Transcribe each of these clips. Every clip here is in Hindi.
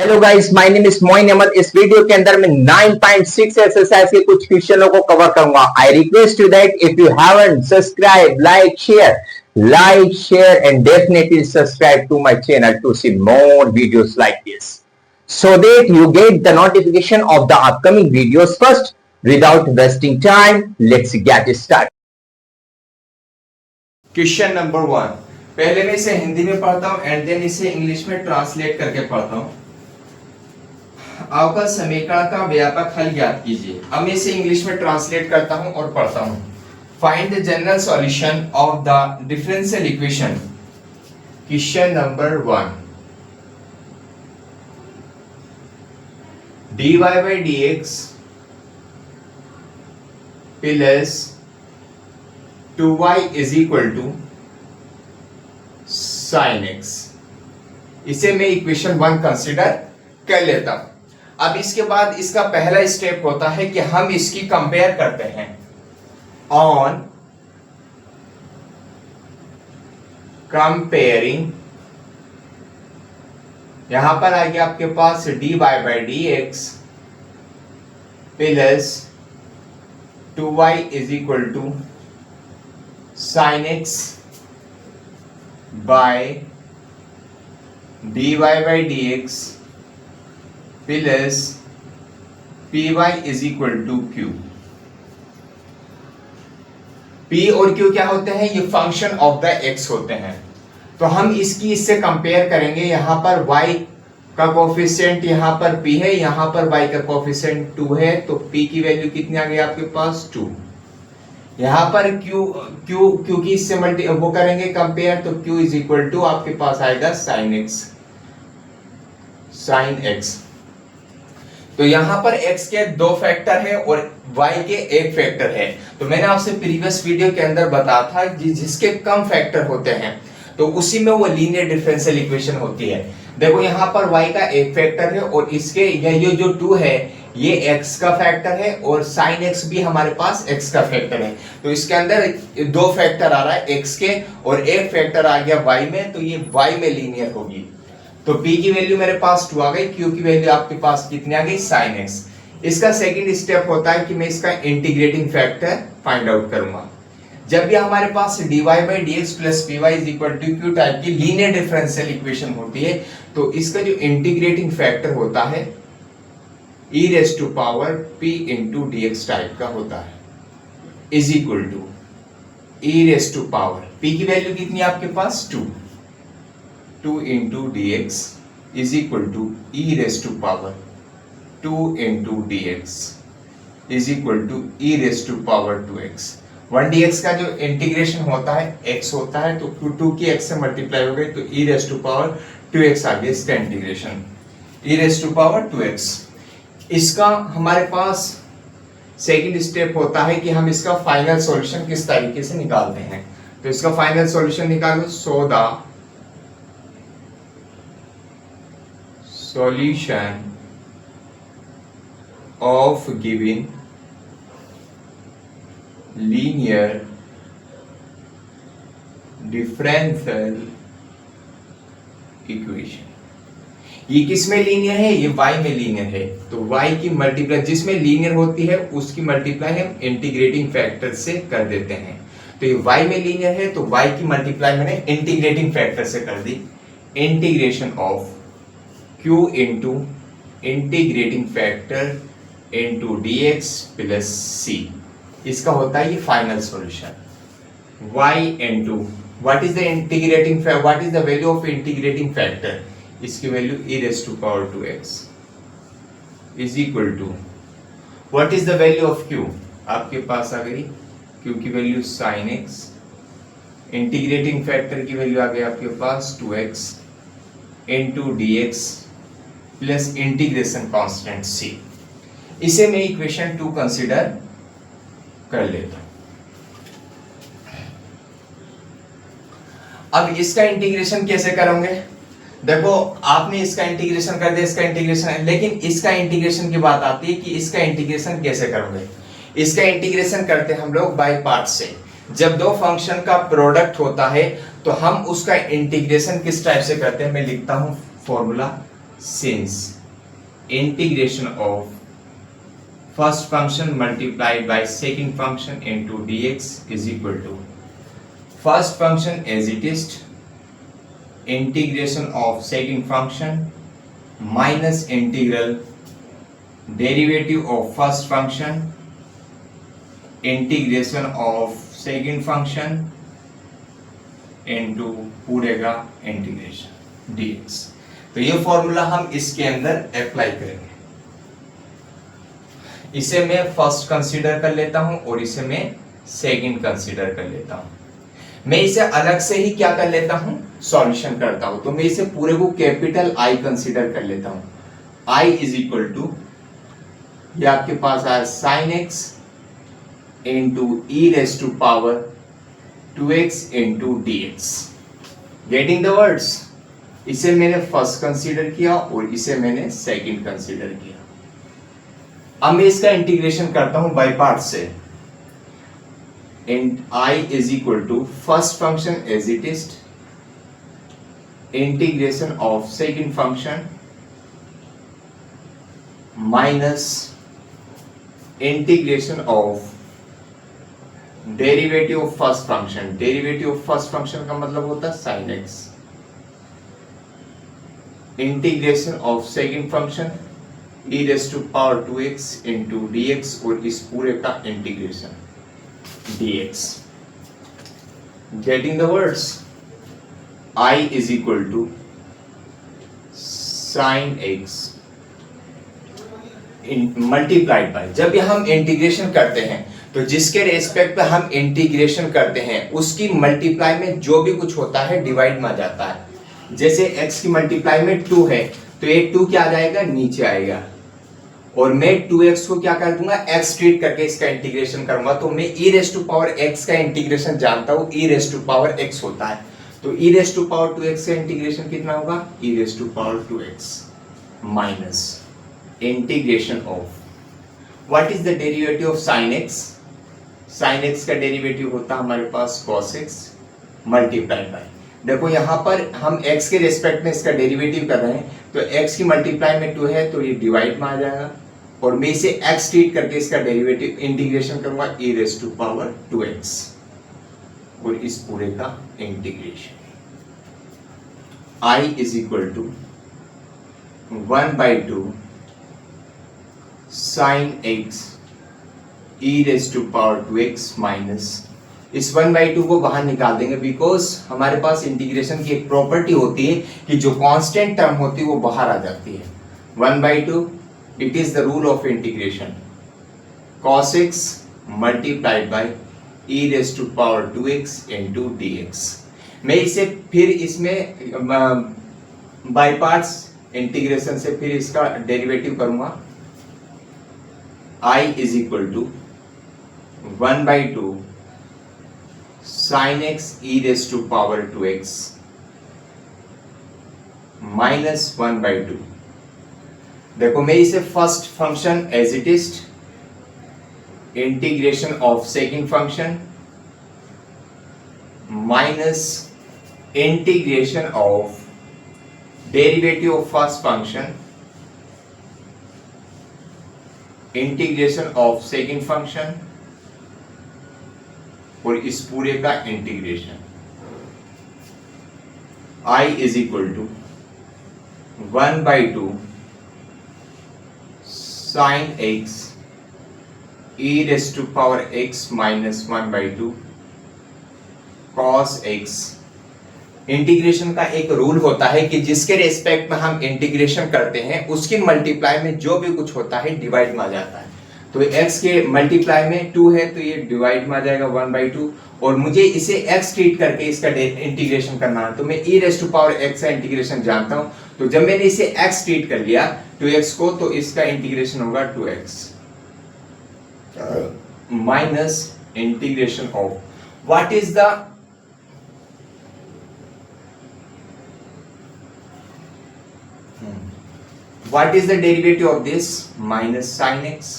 Hello guys, my name is Moin Ahmed. इस वीडियो के अंदर मैं 9.6 एक्सरसाइज के कुछ क्वेश्चनों को कवर करूंगा। I request you that if you haven't subscribe, like share and definitely subscribe to my channel to see more videos like this so that you get the notification of the upcoming videos first. Without wasting time, let's get started. Question number 1। पहले मैं इसे हिंदी में पढ़ता हूं एंड देन इसे इंग्लिश में ट्रांसलेट करके पढ़ता हूं। अवकल समीकरण का व्यापक हल ज्ञात कीजिए। अब मैं इसे इंग्लिश में ट्रांसलेट करता हूं और पढ़ता हूं। Find the general solution of the differential equation. Question number 1। dy by dx plus 2y is equal to sin x। इसे मैं इक्वेशन 1 कंसिडर कर लेता हूं। अब इसके बाद इसका पहला स्टेप होता है कि हम इसकी कंपेयर करते हैं ऑन कंपेयरिंग। यहां पर आ गया आपके पास dy by dx plus 2y is equal to sin x by dy by dx plus py is equal to q। p और q क्या होते हैं? ये फंक्शन ऑफ द x होते हैं। तो हम इसकी इससे कंपेयर करेंगे। यहां पर y का कोफिशिएंट यहां पर p है, यहां पर y का कोफिशिएंट 2 है, तो p की वैल्यू कितनी आ गई आपके पास? 2। यहां पर q की इससे मल्टी वो करेंगे कंपेयर, तो q इज इक्वल टू आपके पास आएगा sin x। तो यहां पर x के 2 फैक्टर है और y के 1 फैक्टर है। तो मैंने आपसे प्रीवियस वीडियो के अंदर बताया था कि जिसके कम फैक्टर होते हैं तो उसी में वो लीनियर डिफरेंशियल इक्वेशन होती है। देखो यहां पर y का 1 फैक्टर है और इसके ये जो 2 है ये x का फैक्टर है और sin x भी हमारे पास x का फैक्टर है। तो इसके अंदर 2 फैक्टर आ रहा है x के और 1 फैक्टर आ गया y में, तो ये y में लीनियर होगी। तो p की वैल्यू मेरे पास 2 आ गई, q की वैल्यू आपके पास कितनी आ गई? sin x। इसका सेकंड स्टेप होता है कि मैं इसका इंटीग्रेटिंग फैक्टर फाइंड आउट करूंगा। जब भी हमारे पास dy by dx plus py is equal to q type की लीनियर डिफरेंशियल इक्वेशन होती है, तो इसका जो इंटीग्रेटिंग फैक्टर होता है e raised to power p into dx type का होता है, is equal to e raised to power p की वैल्यू कितनी है आपके पास? 2 into dx is equal to e raised to power 2 into dx is equal to e raised to power 2x। 1dx का जो इंटीग्रेशन होता है x होता है, तो 2 की x से मल्टीप्लाई हो गई तो e raised to power 2x आ गया इसका integration, e raised to power 2x। इसका हमारे पास सेकंड स्टेप होता है कि हम इसका फाइनल सॉल्यूशन किस तरीके से निकालते हैं। तो इसका फाइनल सॉल्यूशन निकालो। So the solution of given linear differential equation. ये किस में लीनियर है? ये y में लीनियर है। तो y की मल्टीप्लाई जिसमें लीनियर होती है उसकी मल्टीप्लाई हम इंटीग्रेटिंग फैक्टर से कर देते हैं। तो ये y में लीनियर है तो y की मल्टीप्लाई मैंने इंटीग्रेटिंग फैक्टर से कर दी। Integration of q into integrating factor into dx plus c, इसका होता है ये final solution. y into what is the integrating factor, what is the value of integrating factor? इसकी value e raised to power 2x is equal to what is the value of q? आपके पास आ गई q की value sin x, integrating factor की वैल्यू आ गई आपके पास 2x into dx plus integration constant c। इसे मैं इक्वेशन 2 कंसीडर कर लेता हूं। अब इसका इंटीग्रेशन कैसे करोगे? देखो आपने इसका इंटीग्रेशन कर दिया, इसका इंटीग्रेशन है, लेकिन इसका इंटीग्रेशन की बात आती है कि इसका इंटीग्रेशन कैसे करोगे। इसका इंटीग्रेशन करते हम लोग बाय पार्ट से। जब दो फंक्शन का प्रोडक्ट होता है तो हम उसका इंटीग्रेशन किस टाइप से करते हैं? मैं लिखता हूं formula since integration of first function multiplied by second function into dx is equal to first function as it is, integration of second function minus integral derivative of first function integration of second function into पूरे का इंटीग्रेशन dx। तो ये फॉर्मूला हम इसके अंदर अप्लाई करेंगे। इसे मैं फर्स्ट कंसीडर कर लेता हूं और इसे मैं सेकंड कंसीडर कर लेता हूं। मैं इसे अलग से ही क्या कर लेता हूं, सॉल्यूशन करता हूं। तो मैं इसे पूरे को कैपिटल I कंसीडर कर लेता हूं। I इज इक्वल टू, ये आपके पास आ sin x into e raised to power 2x into dx। Getting the words? इसे मैंने फर्स्ट कंसीडर किया और इसे मैंने सेकंड कंसीडर किया। अब मैं इसका इंटीग्रेशन करता हूं बाय पार्ट से। and I is equal to first function as it is, integration of second function minus integration of derivative of first function. Derivative of first function का मतलब होता है sin x, integration of second function e raise to power 2x into dx और इस पूरे का integration dx। Getting the words? I is equal to sin x multiplied by, जब हम इंटीग्रेशन करते हैं तो जिसके रेस्पेक्ट पे हम इंटीग्रेशन करते हैं उसकी मल्टीप्लाई में जो भी कुछ होता है डिवाइड में आ जाता है। जैसे x की मल्टीप्लाई में 2 है तो ये 2 क्या आ जाएगा, नीचे आएगा। और मैं 2x को क्या कर दूंगा, x ट्रीट करके इसका इंटीग्रेशन करूंगा। तो मैं e raise to power x का इंटीग्रेशन जानता हूं, e raise to power x होता है। तो e raise to power 2x का इंटीग्रेशन कितना होगा, e raise to power 2x minus integration of what is the derivative of sin x। sin x का डेरिवेटिव होता है हमारे पास cos x मल्टीप्लाइड बाय, देखो यहां पर हम x के रेस्पेक्ट में इसका डेरिवेटिव कर रहे हैं तो x की मल्टीप्लाई में 2 है तो ये डिवाइड में आ जाएगा। और मैं इसे x ट्रीट करके इसका डेरिवेटिव इंटीग्रेशन करूंगा e raise to power 2x और इस पूरे का integration. I is equal to 1/2 sin x e raise to power 2x minus, इस 1/2 को बाहर निकाल देंगे बिकॉज हमारे पास इंटीग्रेशन की एक प्रॉपर्टी होती है कि जो कांस्टेंट टर्म होती है वो बाहर आ जाती है। 1/2 it is the rule of integration, cos x multiplied by e raise to power 2x into dx। मैं इसे फिर इसमें बाय पार्ट्स इंटीग्रेशन से फिर इसका डेरिवेटिव करूंगा। I is equal to 1/2 sin x e raised to power 2x minus 1/2। देखो मैं इसे first function as it is, integration of second function minus integration of derivative of first function integration of second function और इस पूरे का integration. I is equal to 1/2 sin x e raise to power x minus 1/2 cos x। Integration का एक रूल होता है कि जिसके रेस्पेक्ट में हम इंटीग्रेशन करते हैं उसकी मल्टीप्लाई में जो भी कुछ होता है डिवाइड में आ जाता है। तो x के मल्टीप्लाई में 2 है तो ये डिवाइड में आ जाएगा 1/2 और मुझे इसे x ट्रीट करके इसका इंटीग्रेशन करना है। तो मैं e raise to power x का इंटीग्रेशन जानता हूं, तो जब मैंने इसे x ट्रीट कर लिया 2x को तो इसका इंटीग्रेशन होगा 2x minus integration of what is the what is the derivative of this, minus sin x।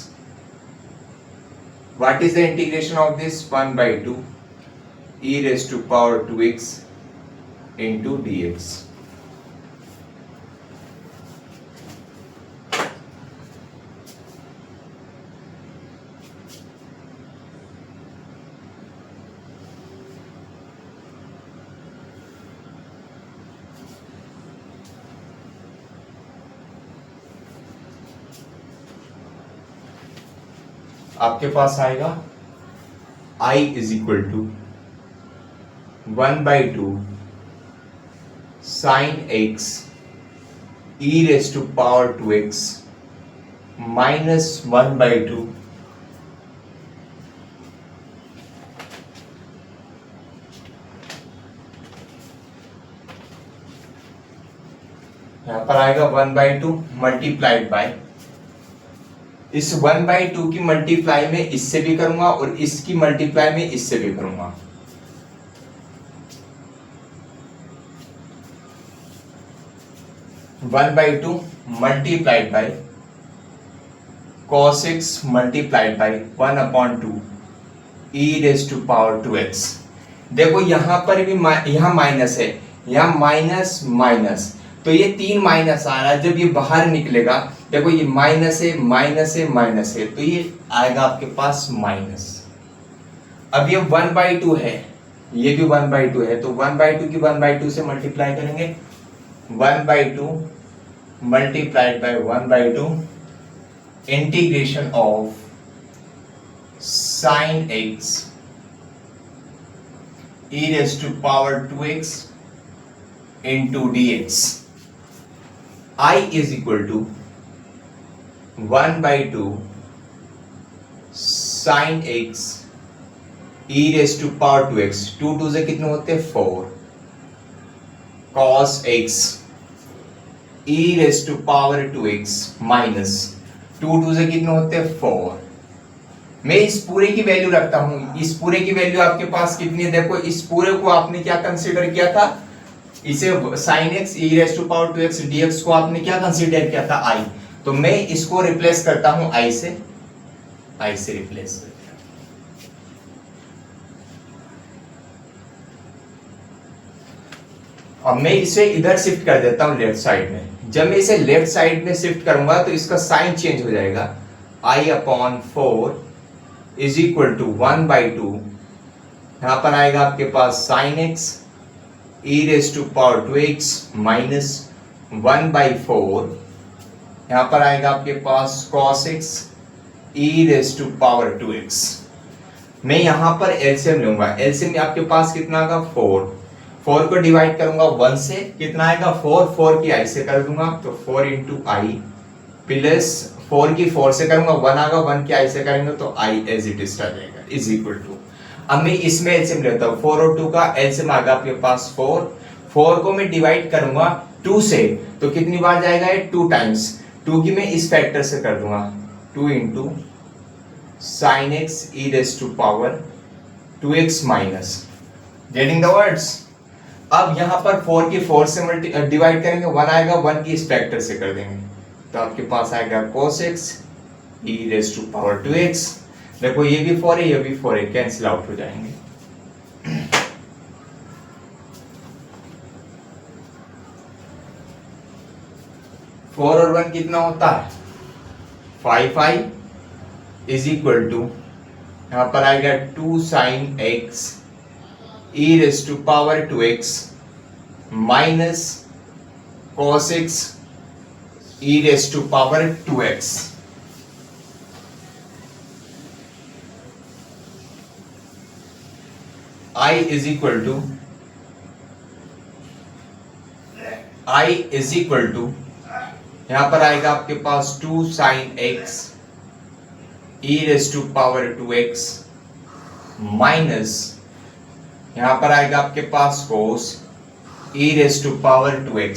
what is the integration of this, 1/2 e raised to power 2x into dx। आपके पास आएगा I is equal to 1/2 sine x e raise to power 2x minus 1/2 यहां पर आएगा 1/2 मल्टीप्लाइड बाय, इस 1/2 की मल्टीप्लाई में इससे भी करूंगा और इसकी मल्टीप्लाई में इससे भी करूंगा। One by two multiplied by cos x multiplied by 1/2 e raise to power 2x। देखो यहां पर भी यहां माइनस है, यहां माइनस माइनस, तो ये 3 माइनस आ रहा है। जब ये बाहर निकलेगा देखो ये माइनस है माइनस है माइनस है, तो ये आएगा आपके पास माइनस। अब ये 1/2 है, ये भी 1/2 है, तो 1/2 की 1/2 से मल्टीप्लाई करेंगे, 1/2 multiplied by 1/2 integration of sine x e raise to power 2x into dx। I is equal to 1/2 sin x e raise to power 2x, 2 से कितने होते हैं 4 cos x e raise to power 2x minus 2 से कितने होते हैं 4। मैं इस पूरे की वैल्यू रखता हूं, इस पूरे की वैल्यू आपके पास कितनी है, देखो इस पूरे को आपने क्या कंसीडर किया था, इसे sin x e raise to power 2x dx को आपने क्या कंसीडर किया था I, तो मैं इसको रिप्लेस करता हूं I से रिप्लेस करता हूं। अब मैं इसे इधर शिफ्ट कर देता हूं लेफ्ट साइड में। जब मैं इसे लेफ्ट साइड में शिफ्ट करूंगा तो इसका साइन चेंज हो जाएगा, I/4 इज इक्वल टू 1/2, यहां पर आएगा आपके पास sin x e raise to power 2x minus 1/4, यहां पर आएगा आपके पास cos x e raise to power 2x। मैं यहां पर एलसीएम लूंगा, एलसीएम में आपके पास कितना आएगा 4 को डिवाइड करूंगा 1 से, कितना आएगा 4 की I से कर दूंगा, तो 4 इंटू I प्लस 4 की 4 से करूंगा 1 आएगा, 1 की I से करेंगे तो I एज इट इज रह जाएगा इज इक्वल टू। अब मैं इसमें एलसीएम लेता हूं, 4 और 2 का एलसीएम आएगा आपके पास 4 को मैं डिवाइड करूंगा 2 से, तो कितनी बार जाएगा ये 2 टाइम्स, 2 की मैं इस फैक्टर से कर दूंगा 2 into sine x e raise to power 2x minus, getting the words. अब यहां पर 4 की 4 से डिवाइड करेंगे 1 आएगा, 1 की इस फैक्टर से कर देंगे, तो आपके पास आएगा cos x e raise to power 2x। देखो ये भी 4 है, ये भी 4 है, कैंसिल आउट हो जाएंगे। फोर और 1 कितना होता है 5i इज इक्वल टू, यहां पर आएगा 2 sine x e raise to power 2x minus cos x e raise to power 2x। I is equal to यहां पर आएगा आपके पास 2 sine x e raise to power 2x minus, यहां पर आएगा आपके पास cos e raise to power 2x।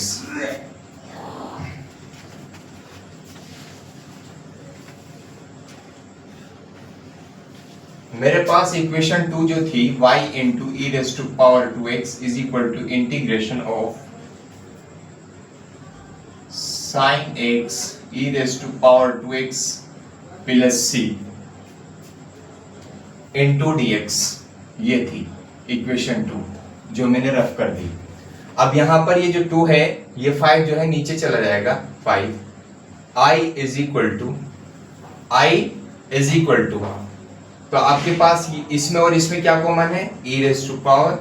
मेरे पास इक्वेशन 2 जो थी y into e raise to power 2x is equal to integration of sine x e raise to power 2x plus c into dx, ये थी इक्वेशन 2 जो मैंने रफ कर दी। अब यहां पर ये जो 2 है, ये 5 जो है नीचे चला जाएगा 5, I इज इक्वल टू, तो आपके पास इसमें और इसमें क्या कॉमन है, e raise to power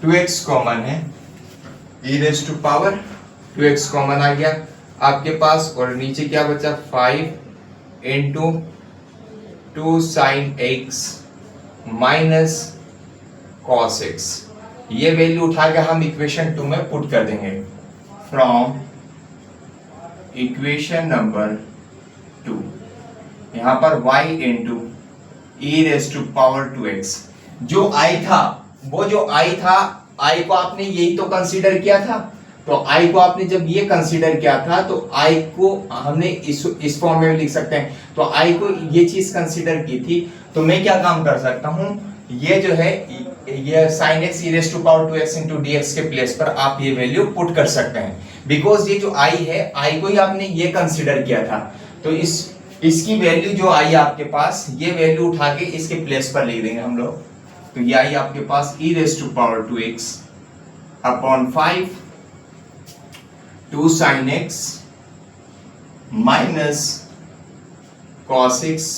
2x common है, e raise to power 2x common आ गया आपके पास, और नीचे क्या बचा 5 into 2 sin x minus cos x, ये वैल्यू उठा के हम इक्वेशन 2 में पुट कर देंगे। फ्रॉम इक्वेशन नंबर 2 यहां पर y into e raise to power 2x, जो i था वो जो i था, i को आपने यही तो कंसीडर किया था, तो i को आपने जब ये कंसीडर किया था तो i को हमने इस फॉर्म में लिख सकते हैं, तो i को ये चीज कंसीडर की थी, तो मैं क्या काम कर सकता हूं, ये जो है ये sin x e raise to power 2x into dx के प्लेस पर आप ये वैल्यू पुट कर सकते हैं, बिकॉज ये जो i है i को ही आपने ये कंसीडर किया था, तो इसकी वैल्यू जो आई आपके पास, ये वैल्यू उठा के इसके प्लेस पर लिख देंगे हम लोग, तो ये आई आपके पास e raise to power 2x upon 5 2 sin x minus cos x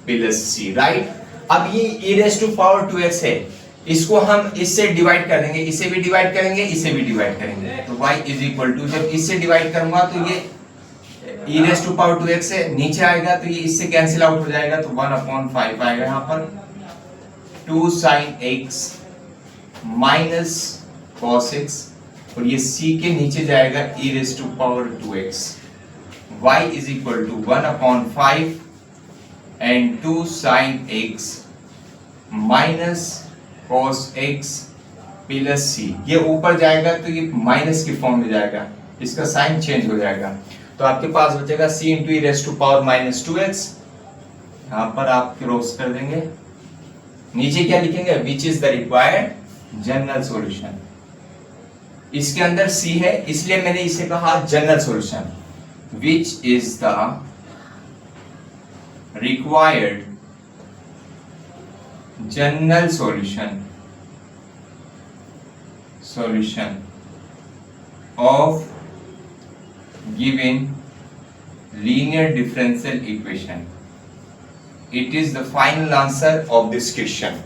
plus c, right. अब ये e raise to power 2x है, इसको हम इससे डिवाइड कर देंगे, इसे भी डिवाइड करेंगे, इसे भी डिवाइड करेंगे, तो y इज इक्वल टू, जब इससे डिवाइड करूंगा तो ये e raise to power 2x से नीचे आएगा, तो ये इससे कैंसिल आउट हो जाएगा, तो 1/5 आएगा यहाँ पर, 2 sin x minus cos x, और ये c के नीचे जाएगा e raise to power 2x, y is equal to 1/5 and 2 sin x minus cos x plus c, ये ऊपर जाएगा तो ये माइनस की फॉर्म में जाएगा, इसका साइन चेंज हो जाएगा, तो आपके पास बचेगा c into e raise to power minus 2x, यहाँ पर आप क्रॉस कर देंगे, नीचे क्या लिखेंगे, which is the required general solution, इसके अंदर c है इसलिए मैंने इसे कहा general solution, which is the required general solution of given linear differential equation. It is the final answer of this question.